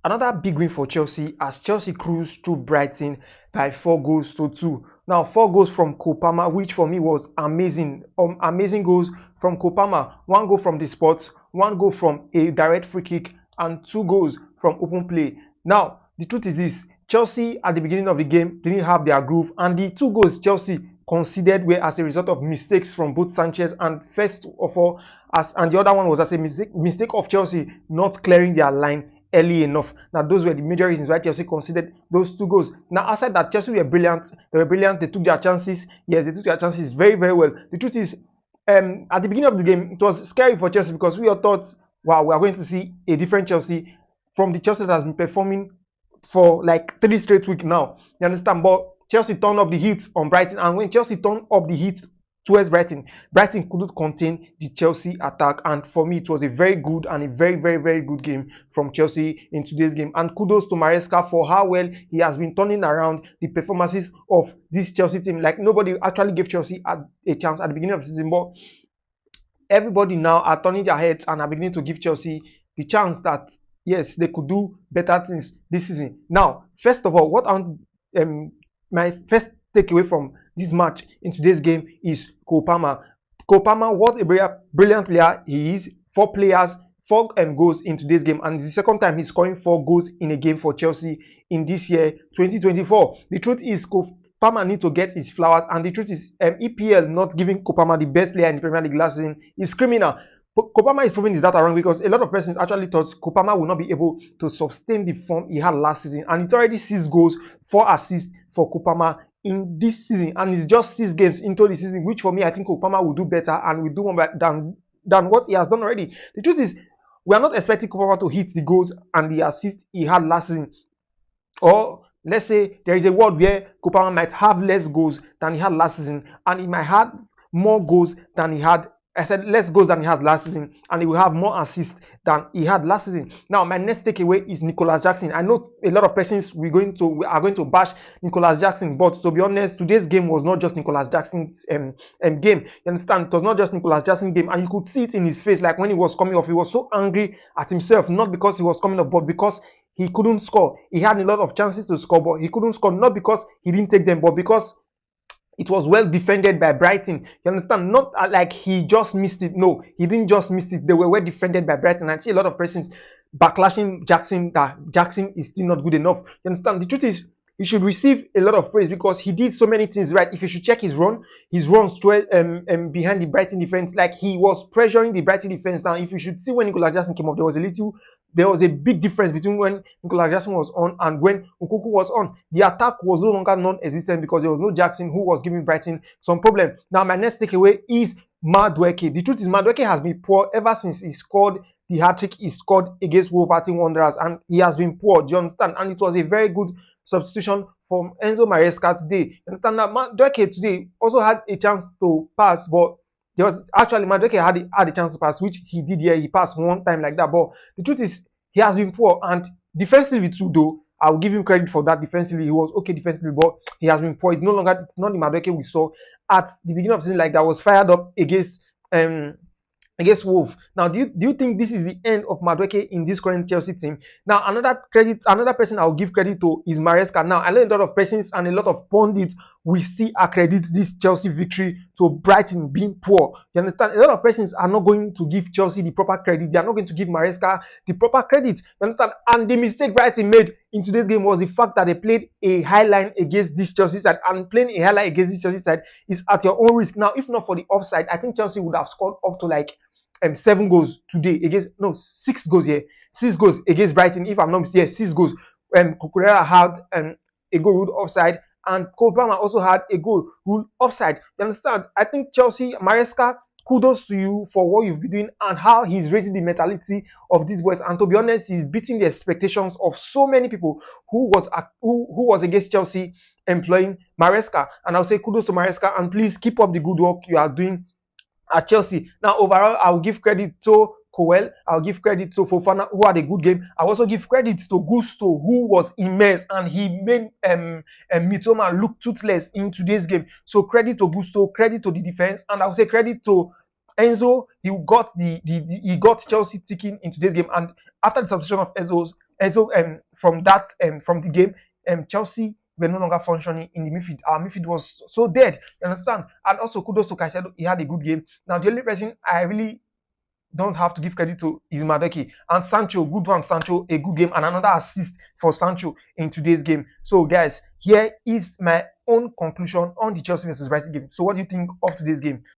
Another big win for Chelsea as Chelsea cruised through Brighton by 4 goals to 2. Now, 4 goals from Kopama, which for me was amazing. Amazing goals from Kopama. 1 goal from the spot, 1 goal from a direct free kick, and 2 goals from open play. Now, the truth is this: Chelsea at the beginning of the game didn't have their groove, and the 2 goals Chelsea conceded were as a result of mistakes from both Sanchez and first of all, and the other one was as a mistake of Chelsea not clearing their line early enough. Now, those were the major reasons why Chelsea conceded those 2 goals. Now, outside that, Chelsea were brilliant. They were brilliant. They took their chances. Yes, they took their chances very, very well. The truth is, at the beginning of the game, it was scary for Chelsea because we all thought, wow, we are going to see a different Chelsea from the Chelsea that has been performing for like 3 straight weeks now. You understand? But Chelsea turned up the heat on Brighton, and when Chelsea turned up the heat towards Brighton, Brighton couldn't contain the Chelsea attack, and for me it was a very good and a very, very, very good game from Chelsea in today's game. And kudos to Maresca for how well he has been turning around the performances of this Chelsea team. Like, nobody actually gave Chelsea a chance at the beginning of the season, but everybody now are turning their heads and are beginning to give Chelsea the chance that yes, they could do better things this season. Now, first of all, what I want my first takeaway from this match in today's game is Kopama. Kopama, what a brilliant player he is. 4 players, 4 goals in today's game, and the second time he's scoring 4 goals in a game for Chelsea in this year 2024. The truth is, Kopama needs to get his flowers, and the truth is, EPL not giving Kopama the best player in the Premier League last season is criminal. Kopama is proving his data wrong because a lot of persons actually thought Kopama would not be able to sustain the form he had last season, and it's already 6 goals, 4 assists for Kopama in this season, and it's just 6 games into the season, which for me I think Kopama will do better and will do more than what he has done already. The truth is, we are not expecting Kopama to hit the goals and the assists he had last season, or let's say there is a world where Kopama might have less goals than he had last season, and he might have more goals than he had. I said less goals than he had last season, and he will have more assists than he had last season. Now, my next takeaway is Nicolas Jackson. I know a lot of persons we are going to bash Nicolas Jackson, but to be honest, today's game was not just Nicolas Jackson's game. You understand? It was not just Nicolas Jackson's game, and you could see it in his face. Like when he was coming off, he was so angry at himself, not because he was coming off, but because he couldn't score. He had a lot of chances to score, but he couldn't score, not because he didn't take them, but because it was well defended by Brighton. You understand? Not like he just missed it. No, he didn't just miss it. They were well defended by Brighton. I see a lot of persons backlashing Jackson that Jackson is still not good enough. You understand? The truth is, he should receive a lot of praise because he did so many things right. If you should check his runs straight behind the Brighton defense, like he was pressuring the Brighton defense. Now, if you should see when Nicolas Jackson came up, there was a big difference between when Nicolas Jackson was on and when Nkunku was on. The attack was no longer non-existent because there was no Jackson who was giving Brighton some problem. Now, my next takeaway is Madueke. The truth is, Madueke has been poor ever since he scored the hat-trick he scored against Wolverhampton Wanderers, and he has been poor. Do you understand? And it was a very good substitution from Enzo Maresca today. You understand? Now, Madueke today also had a chance to pass, but there was actually Madueke had a chance to pass, which he did here. He passed one time like that. But the truth is, he has been poor, and defensively too, though, I'll give him credit for that. Defensively, he was okay defensively, but he has been poor. It's not the Madueke we saw at the beginning of the season, like that was fired up against Wolves. Now, do you think this is the end of Madueke in this current Chelsea team? Now, another person I'll give credit to is Maresca. Now, I know a lot of persons and a lot of pundits will still accredit this Chelsea victory to Brighton being poor. You understand? A lot of persons are not going to give Chelsea the proper credit. They are not going to give Maresca the proper credit. You understand? And the mistake Brighton made in today's game was the fact that they played a high line against this Chelsea side, and playing a high line against this Chelsea side is at your own risk. Now, if not for the offside, I think Chelsea would have scored up to like 7 goals today against 6 goals here. 6 goals against Brighton, if I'm not mistaken. 6 goals. Cucurella had a goal ruled offside, and Cole Palmer also had a goal ruled offside. You understand? I think Chelsea, Maresca, kudos to you for what you've been doing and how he's raising the mentality of these boys. And to be honest, he's beating the expectations of so many people who was against Chelsea employing Maresca. And I'll say kudos to Maresca, and please keep up the good work you are doing at Chelsea. Now, overall, I'll give credit to Cowell. I'll give credit to Fofana, who had a good game. I'll also give credit to Gusto, who was immense, and he made Mitoma look toothless in today's game. So credit to Gusto, credit to the defense, and I'll say credit to Enzo. He got Chelsea ticking in today's game. And after the substitution of And so from the game, Chelsea were no longer functioning in the midfield. Our midfield was so dead. You understand? And also kudos to Caicedo. He had a good game. Now the only person I really don't have to give credit to is Madeki and Sancho. Good one, Sancho, a good game and another assist for Sancho in today's game. So, guys, here is my own conclusion on the Chelsea versus Brighton game. So, what do you think of today's game?